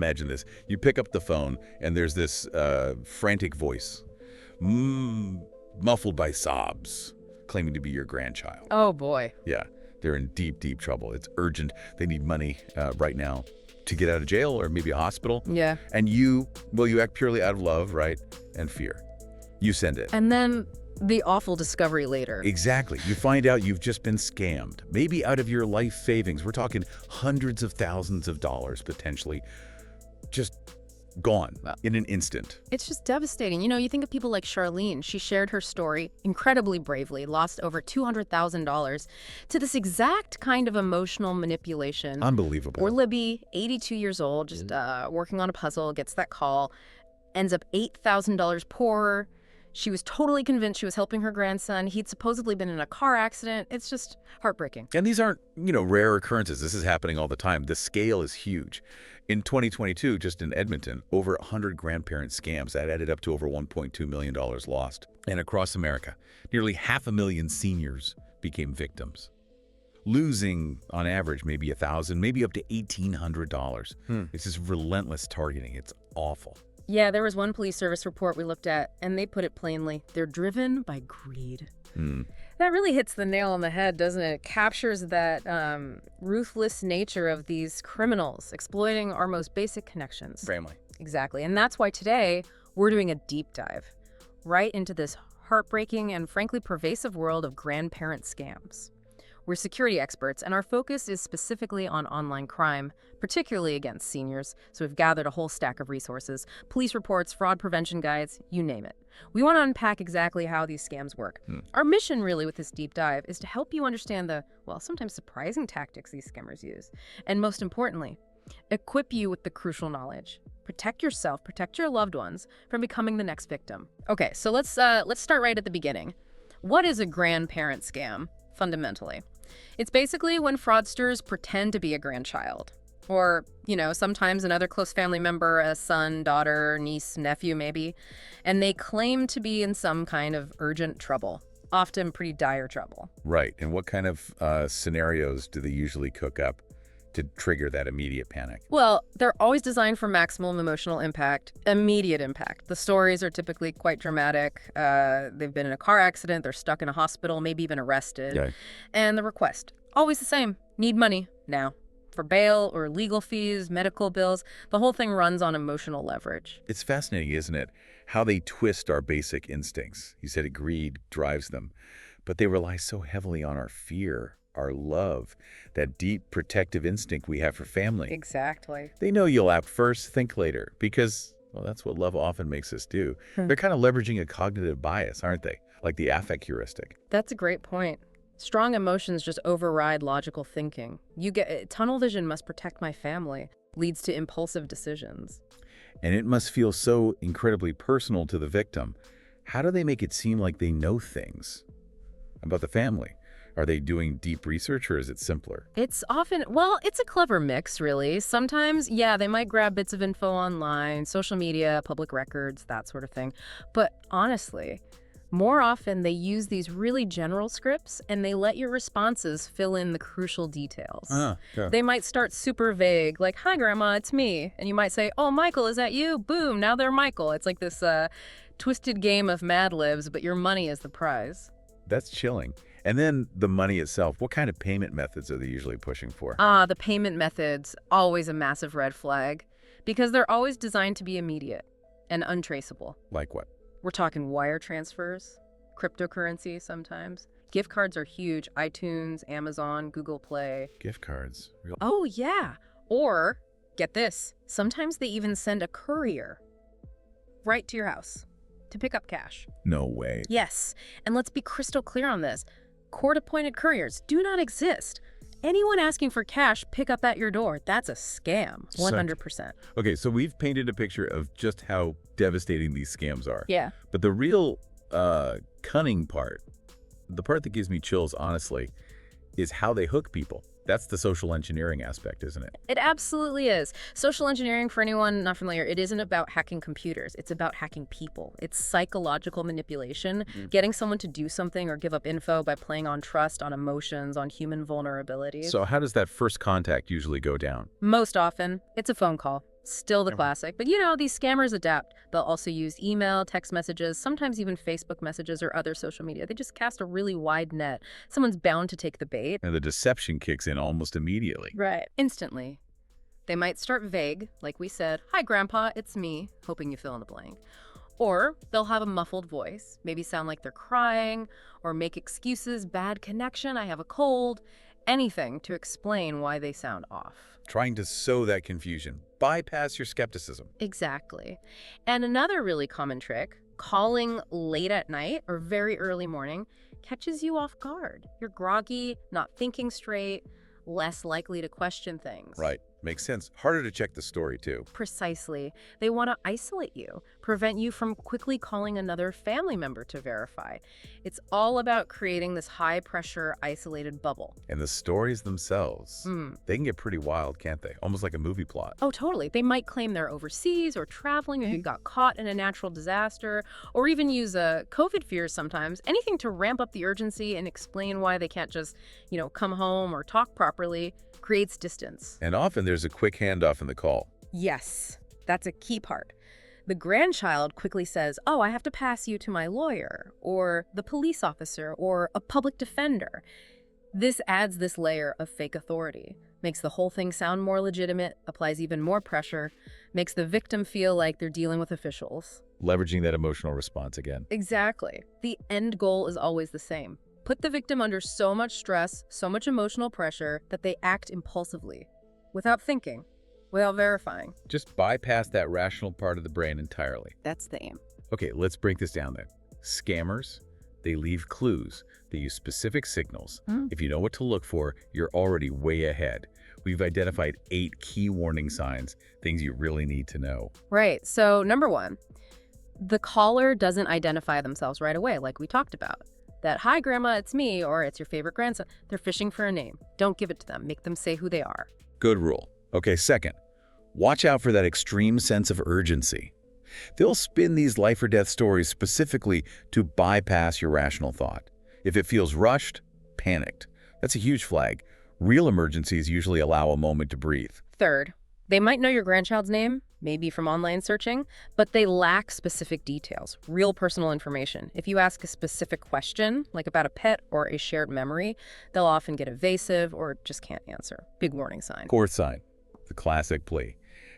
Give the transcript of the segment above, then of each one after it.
Imagine this. You pick up the phone, and there's this frantic voice, muffled by sobs, claiming to be your grandchild. Oh, boy. Yeah, they're in deep, deep trouble. It's urgent. They need money right now to get out of jail or maybe a hospital. Yeah. And you act purely out of love, right? And fear. You send it. And then the awful discovery later. Exactly. You find out you've just been scammed. Maybe out of your life savings. We're talking hundreds of thousands of dollars potentially. Just gone in an instant. It's just devastating. You think of people like Charlene. She shared her story incredibly bravely, lost over $200,000 to this exact kind of emotional manipulation. Unbelievable. Or Libby, 82 years old, just working on a puzzle, gets that call, ends up $8,000 poorer. She was totally convinced she was helping her grandson. He'd supposedly been in a car accident. It's just heartbreaking. And these aren't, rare occurrences. This is happening all the time. The scale is huge. In 2022, just in Edmonton, over 100 grandparent scams. That added up to over $1.2 million lost. And across America, nearly 500,000 seniors became victims, losing, on average, maybe $1,000, maybe up to $1,800. It's this relentless targeting. It's awful. Yeah, there was one police service report we looked at, and they put it plainly. They're driven by greed. That really hits the nail on the head, doesn't it? It captures that ruthless nature of these criminals, exploiting our most basic connections. Family. Exactly. And that's why today we're doing a deep dive right into this heartbreaking and frankly pervasive world of grandparent scams. We're security experts, and our focus is specifically on online crime, particularly against seniors. So we've gathered a whole stack of resources, police reports, fraud prevention guides, you name it. We want to unpack exactly how these scams work. Our mission really with this deep dive is to help you understand the, sometimes surprising tactics these scammers use. And most importantly, equip you with the crucial knowledge. Protect yourself, protect your loved ones from becoming the next victim. Okay, so let's start right at the beginning. What is a grandparent scam, fundamentally? It's basically when fraudsters pretend to be a grandchild. Or, sometimes another close family member, a son, daughter, niece, nephew maybe, and they claim to be in some kind of urgent trouble, often pretty dire trouble. Right. And what kind of scenarios do they usually cook up to trigger that immediate panic? Well, they're always designed for maximum emotional impact, immediate impact. The stories are typically quite dramatic. They've been in a car accident, they're stuck in a hospital, maybe even arrested. Okay. And the request, always the same, need money now. For bail or legal fees, medical bills, the whole thing runs on emotional leverage. It's fascinating, isn't it? How they twist our basic instincts. You said greed drives them, but they rely so heavily on our fear, our love, that deep protective instinct we have for family. Exactly. They know you'll act first, think later, because, that's what love often makes us do. They're kind of leveraging a cognitive bias, aren't they? Like the affect heuristic. That's a great point. Strong emotions just override logical thinking. Tunnel vision must protect my family, leads to impulsive decisions. And it must feel so incredibly personal to the victim. How do they make it seem like they know things about the family? Are they doing deep research, or is it simpler? It's often, it's a clever mix, really. Sometimes, they might grab bits of info online, social media, public records, that sort of thing. But honestly, more often they use these really general scripts and they let your responses fill in the crucial details. They might start super vague, like, "Hi, Grandma, it's me." And you might say, "Oh, Michael, is that you?" Boom, now they're Michael. It's like this twisted game of Mad Libs, but your money is the prize. That's chilling. And then the money itself, what kind of payment methods are they usually pushing for? The payment methods, always a massive red flag, because they're always designed to be immediate and untraceable. Like what? We're talking wire transfers, cryptocurrency sometimes. Gift cards are huge. iTunes, Amazon, Google Play. Gift cards. Oh, yeah. Or, get this, sometimes they even send a courier right to your house to pick up cash. No way. Yes. And let's be crystal clear on this. Court-appointed couriers do not exist. Anyone asking for cash pick up at your door, that's a scam, 100%. Okay, so we've painted a picture of just how devastating these scams are. Yeah. But the real cunning part, the part that gives me chills, honestly, is how they hook people. That's the social engineering aspect, isn't it? It absolutely is. Social engineering, for anyone not familiar, it isn't about hacking computers. It's about hacking people. It's psychological manipulation, getting someone to do something or give up info by playing on trust, on emotions, on human vulnerabilities. So how does that first contact usually go down? Most often, it's a phone call. Still the Okay. classic. But these scammers adapt. They'll also use email, text messages, sometimes even Facebook messages or other social media. They just cast a really wide net. Someone's bound to take the bait. And the deception kicks in almost immediately. Right. Instantly. They might start vague, like we said, "Hi, Grandpa, it's me," hoping you fill in the blank. Or they'll have a muffled voice, maybe sound like they're crying, or make excuses, "Bad connection, I have a cold," anything to explain why they sound off. Trying to sow that confusion. Bypass your skepticism. Exactly. And another really common trick, calling late at night or very early morning, catches you off guard. You're groggy, not thinking straight, less likely to question things. Right. Makes sense. Harder to check the story, too. Precisely. They want to isolate you, prevent you from quickly calling another family member to verify. It's all about creating this high-pressure, isolated bubble. And the stories themselves, Hmm. they can get pretty wild, can't they? Almost like a movie plot. Oh, totally. They might claim they're overseas or traveling or who got caught in a natural disaster, or even use COVID fears sometimes, anything to ramp up the urgency and explain why they can't just, come home or talk properly, creates distance. And often there's a quick handoff in the call. Yes, that's a key part. The grandchild quickly says, "Oh, I have to pass you to my lawyer," or the police officer, or a public defender. This adds this layer of fake authority, makes the whole thing sound more legitimate, applies even more pressure, makes the victim feel like they're dealing with officials. Leveraging that emotional response again. Exactly. The end goal is always the same. Put the victim under so much stress, so much emotional pressure, that they act impulsively, without thinking, without verifying. Just bypass that rational part of the brain entirely. That's the aim. Okay, let's break this down then. Scammers, they leave clues. They use specific signals. If you know what to look for, you're already way ahead. We've identified 8 key warning signs, things you really need to know. Right. So, number 1, the caller doesn't identify themselves right away, like we talked about. That, "Hi, Grandma, it's me," or "It's your favorite grandson." They're fishing for a name. Don't give it to them. Make them say who they are. Good rule. Okay, second, watch out for that extreme sense of urgency. They'll spin these life or death stories specifically to bypass your rational thought. If it feels rushed, panicked. That's a huge flag. Real emergencies usually allow a moment to breathe. Third, they might know your grandchild's name, maybe from online searching, but they lack specific details, real personal information. If you ask a specific question, like about a pet or a shared memory, they'll often get evasive or just can't answer. Big warning sign. Fourth sign, the classic plea.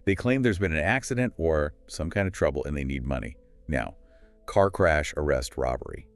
They claim there's been an accident or some kind of trouble and they need money. Now, car crash, arrest, robbery.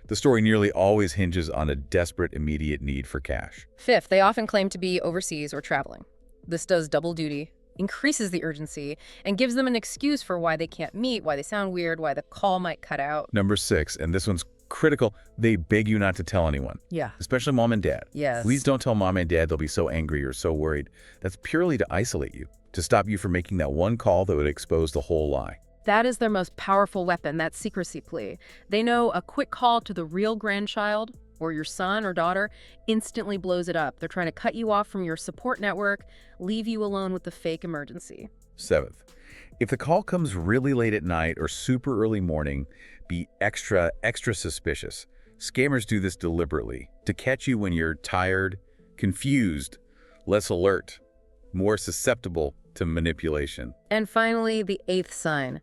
The story nearly always hinges on a desperate, immediate need for cash. Fifth, they often claim to be overseas or traveling. This does double duty, increases the urgency, and gives them an excuse for why they can't meet, why they sound weird, why the call might cut out. Number 6, and this one's critical, they beg you not to tell anyone, Yeah. especially mom and dad. Yes. Please don't tell mom and dad, they'll be so angry or so worried. That's purely to isolate you, to stop you from making that one call that would expose the whole lie. That is their most powerful weapon, that secrecy plea. They know a quick call to the real grandchild, or your son or daughter, instantly blows it up. They're trying to cut you off from your support network, leave you alone with the fake emergency. 7th, if the call comes really late at night or super early morning, be extra suspicious. Scammers do this deliberately to catch you when you're tired, confused, less alert, more susceptible to manipulation. And finally, the 8th sign.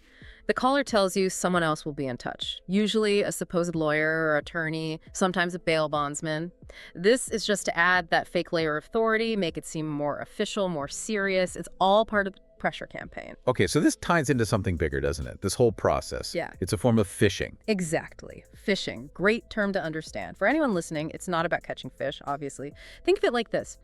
The caller tells you someone else will be in touch, usually a supposed lawyer or attorney, sometimes a bail bondsman. This is just to add that fake layer of authority, make it seem more official, more serious. It's all part of the pressure campaign. Okay, so this ties into something bigger, doesn't it? This whole process. Yeah. It's a form of phishing. Exactly. Phishing. Great term to understand. For anyone listening, it's not about catching fish, obviously. Think of it like this.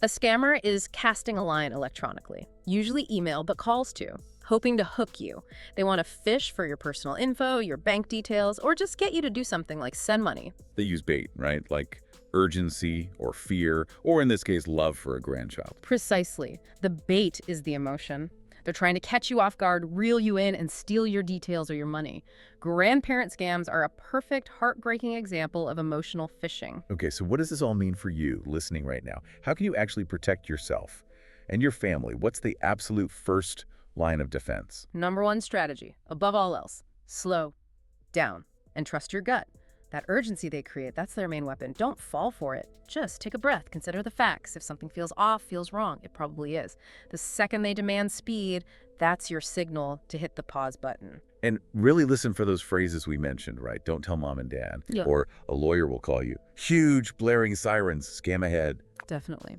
A scammer is casting a line electronically, usually email, but calls too, hoping to hook you. They want to fish for your personal info, your bank details, or just get you to do something like send money. They use bait, right? Like urgency or fear, or in this case, love for a grandchild. Precisely. The bait is the emotion. They're trying to catch you off guard, reel you in, and steal your details or your money. Grandparent scams are a perfect, heartbreaking example of emotional phishing. Okay, so what does this all mean for you listening right now? How can you actually protect yourself and your family? What's the absolute first line of defense? Number 1 strategy, above all else, slow down and trust your gut. That urgency they create, that's their main weapon. Don't fall for it. Just take a breath, consider the facts. If something feels off, feels wrong, it probably is. The second they demand speed, that's your signal to hit the pause button. And really listen for those phrases we mentioned, right? Don't tell mom and dad. Yeah. Or a lawyer will call you. Huge blaring sirens, scam ahead. Definitely.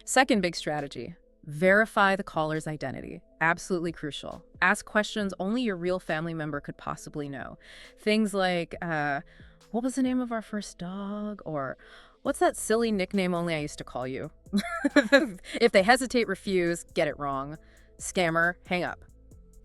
Second big strategy, verify the caller's identity. Absolutely crucial. Ask questions only your real family member could possibly know. Things like, what was the name of our first dog? Or what's that silly nickname only I used to call you? If they hesitate, refuse, get it wrong, scammer, hang up.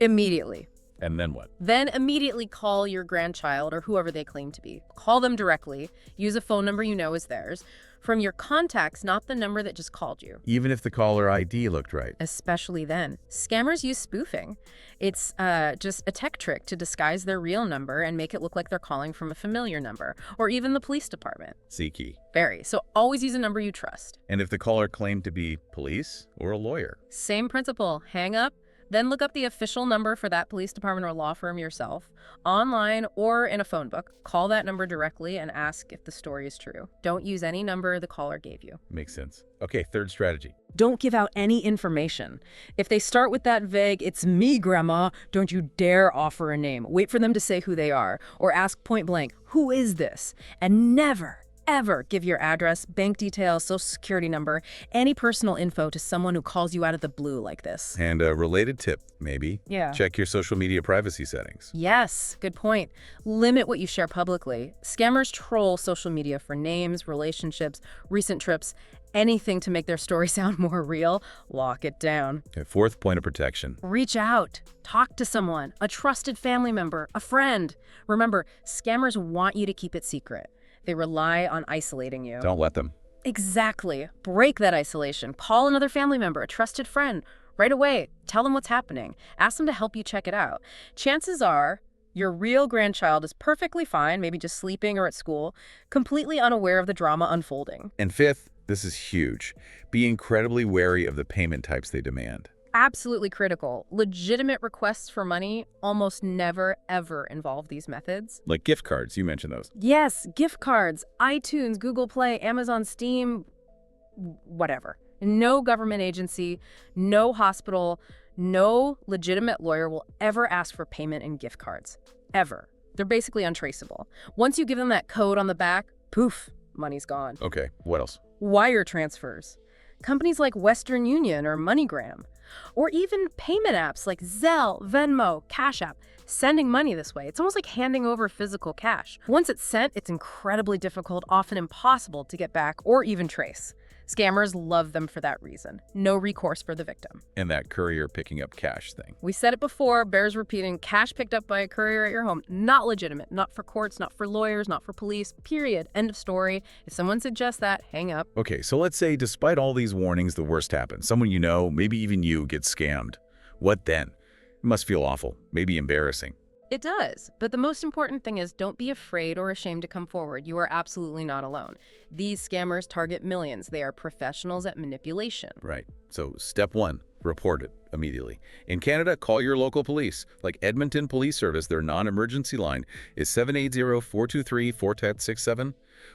Immediately. And then what? Then immediately call your grandchild or whoever they claim to be. Call them directly. Use a phone number you know is theirs. From your contacts, not the number that just called you. Even if the caller ID looked right. Especially then. Scammers use spoofing. It's just a tech trick to disguise their real number and make it look like they're calling from a familiar number, or even the police department. C key. Very. So always use a number you trust. And if the caller claimed to be police or a lawyer? Same principle. Hang up. Then look up the official number for that police department or law firm yourself, online or in a phone book. Call that number directly and ask if the story is true. Don't use any number the caller gave you. Makes sense. Okay, third strategy. Don't give out any information. If they start with that vague, "It's me, Grandma," don't you dare offer a name. Wait for them to say who they are, or ask point blank, "Who is this?" And never, ever give your address, bank details, social security number, any personal info to someone who calls you out of the blue like this. And a related tip, maybe. Yeah. Check your social media privacy settings. Yes, good point. Limit what you share publicly. Scammers troll social media for names, relationships, recent trips, anything to make their story sound more real. Lock it down. Okay, fourth point of protection. Reach out. Talk to someone, a trusted family member, a friend. Remember, scammers want you to keep it secret. They rely on isolating you. Don't let them. Exactly. Break that isolation. Call another family member, a trusted friend. Right away. Tell them what's happening. Ask them to help you check it out. Chances are your real grandchild is perfectly fine, maybe just sleeping or at school, completely unaware of the drama unfolding. And fifth, this is huge. Be incredibly wary of the payment types they demand. Absolutely critical. Legitimate requests for money almost never, ever involve these methods. Like gift cards, you mentioned those. Yes, gift cards, iTunes, Google Play, Amazon, Steam, whatever. No government agency, no hospital, no legitimate lawyer will ever ask for payment in gift cards. Ever. They're basically untraceable. Once you give them that code on the back, poof, money's gone. Okay, what else? Wire transfers. Companies like Western Union or MoneyGram, or even payment apps like Zelle, Venmo, Cash App, sending money this way. It's almost like handing over physical cash. Once it's sent, it's incredibly difficult, often impossible to get back or even trace. Scammers love them for that reason. No recourse for the victim. And that courier picking up cash thing. We said it before, bears repeating, cash picked up by a courier at your home, not legitimate, not for courts, not for lawyers, not for police, period. End of story. If someone suggests that, hang up. Okay, so let's say despite all these warnings, the worst happens. Someone you know, maybe even you, gets scammed. What then? It must feel awful, maybe embarrassing. It does, but the most important thing is don't be afraid or ashamed to come forward. You are absolutely not alone. These scammers target millions. They are professionals at manipulation. Right. So step one, report it immediately. In Canada, call your local police. Like Edmonton Police Service, their non-emergency line is 780-423-4767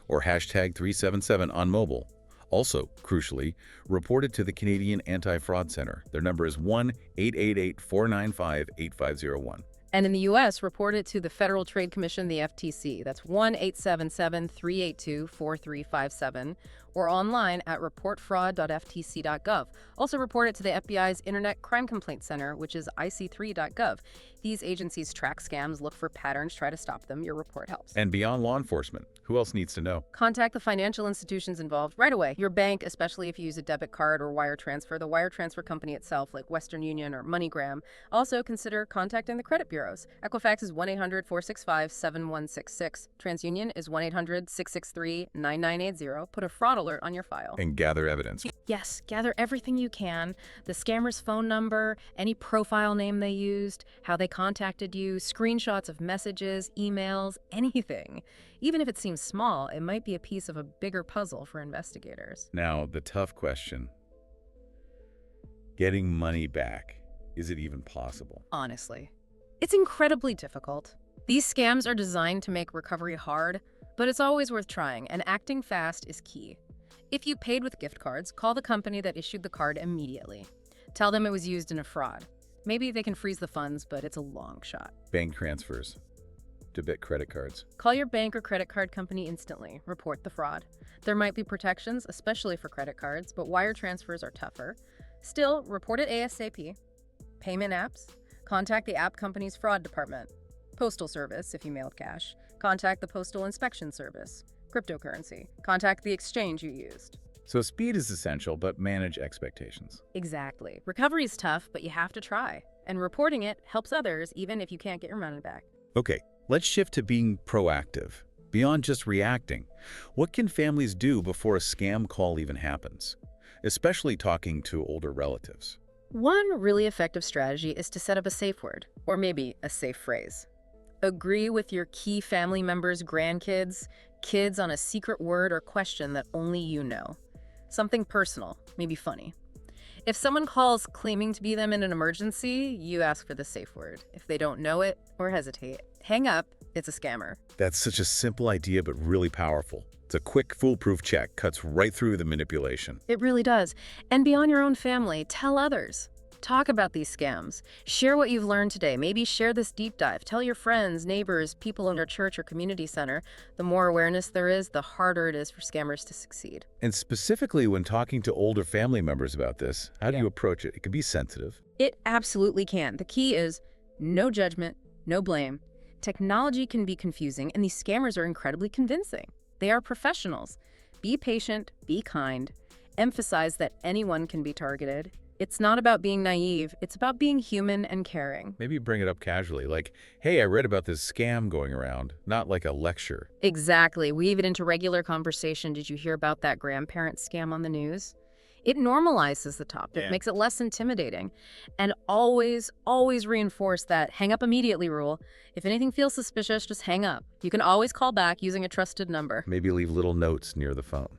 or hashtag 377 on mobile. Also, crucially, report it to the Canadian Anti-Fraud Center. Their number is 1-888-495-8501. And in the U.S., report it to the Federal Trade Commission, the FTC. That's 1-877-382-4357, or online at reportfraud.ftc.gov. Also report it to the FBI's Internet Crime Complaint Center, which is ic3.gov. These agencies track scams, look for patterns, try to stop them. Your report helps. And beyond law enforcement, who else needs to know? Contact the financial institutions involved right away. Your bank, especially if you use a debit card or wire transfer, the wire transfer company itself, like Western Union or MoneyGram. Also consider contacting the credit bureaus. Equifax is 1-800-465-7166. TransUnion is 1-800-663-9980. Put a fraud alert on your file. And gather evidence. Yes, gather everything you can. The scammer's phone number, any profile name they used, how they contacted you, screenshots of messages, emails, anything. Even if it seems small, it might be a piece of a bigger puzzle for investigators. Now, the tough question. Getting money back. Is it even possible? Honestly, it's incredibly difficult. These scams are designed to make recovery hard, but it's always worth trying, and acting fast is key. If you paid with gift cards, call the company that issued the card immediately. Tell them it was used in a fraud. Maybe they can freeze the funds, but it's a long shot. Bank transfers, debit credit cards. Call your bank or credit card company instantly. Report the fraud. There might be protections, especially for credit cards, but wire transfers are tougher. Still, report it ASAP. Payment apps? Contact the app company's fraud department. Postal service, if you mailed cash. Contact the Postal Inspection Service. Cryptocurrency. Contact the exchange you used. So speed is essential, but manage expectations. Exactly. Recovery is tough, but you have to try. And reporting it helps others, even if you can't get your money back. Okay, let's shift to being proactive. Beyond just reacting, what can families do before a scam call even happens? Especially talking to older relatives. One really effective strategy is to set up a safe word, or maybe a safe phrase. Agree with your key family members' grandkids, kids on a secret word or question that only you know. Something personal, maybe funny. If someone calls claiming to be them in an emergency, you ask for the safe word. If they don't know it or hesitate, hang up, it's a scammer. That's such a simple idea, but really powerful. It's a quick, foolproof check, cuts right through the manipulation. It really does. And beyond your own family, tell others. Talk about these scams. Share what you've learned today. Maybe share this deep dive. Tell your friends, neighbors, people in your church or community center. The more awareness there is, the harder it is for scammers to succeed. And specifically when talking to older family members about this, how do you approach it? It can be sensitive. It absolutely can. The key is no judgment, no blame. Technology can be confusing, and these scammers are incredibly convincing. They are professionals. Be patient, be kind. Emphasize that anyone can be targeted. It's not about being naive, it's about being human and caring. Maybe bring it up casually, like, hey, I read about this scam going around, not like a lecture. Exactly. Weave it into regular conversation. Did you hear about that grandparent scam on the news? It normalizes the topic, makes it less intimidating. And always reinforce that hang up immediately rule. If anything feels suspicious, just hang up. You can always call back using a trusted number. Maybe leave little notes near the phone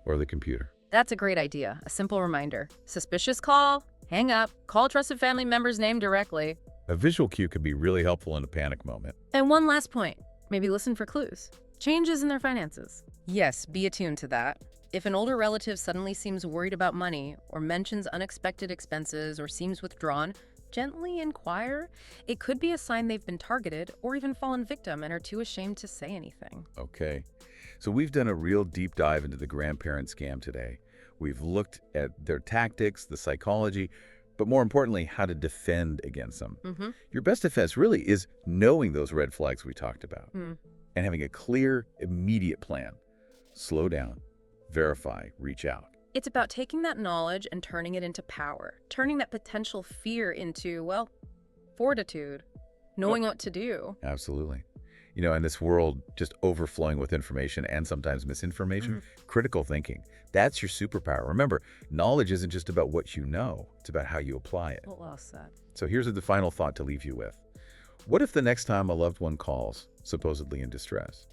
or the computer. That's a great idea. A simple reminder. Suspicious call, hang up, call trusted family member's name directly. A visual cue could be really helpful in a panic moment. And one last point. Maybe listen for clues. Changes in their finances. Yes, be attuned to that. If an older relative suddenly seems worried about money or mentions unexpected expenses or seems withdrawn, gently inquire. It could be a sign they've been targeted or even fallen victim and are too ashamed to say anything. Okay. So we've done a real deep dive into the grandparent scam today. We've looked at their tactics, the psychology, but more importantly, how to defend against them. Your best defense really is knowing those red flags we talked about and having a clear, immediate plan. Slow down, verify, reach out. It's about taking that knowledge and turning it into power, turning that potential fear into, well, fortitude, knowing what to do. Absolutely. You know, in this world just overflowing with information and sometimes misinformation, critical thinking, that's your superpower. Remember, knowledge isn't just about what you know, it's about how you apply it. Well said. So here's the final thought to leave you with. What if the next time a loved one calls, supposedly in distress?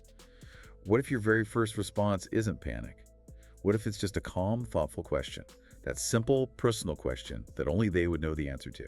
What if your very first response isn't panic? What if it's just a calm, thoughtful question? That simple, personal question that only they would know the answer to.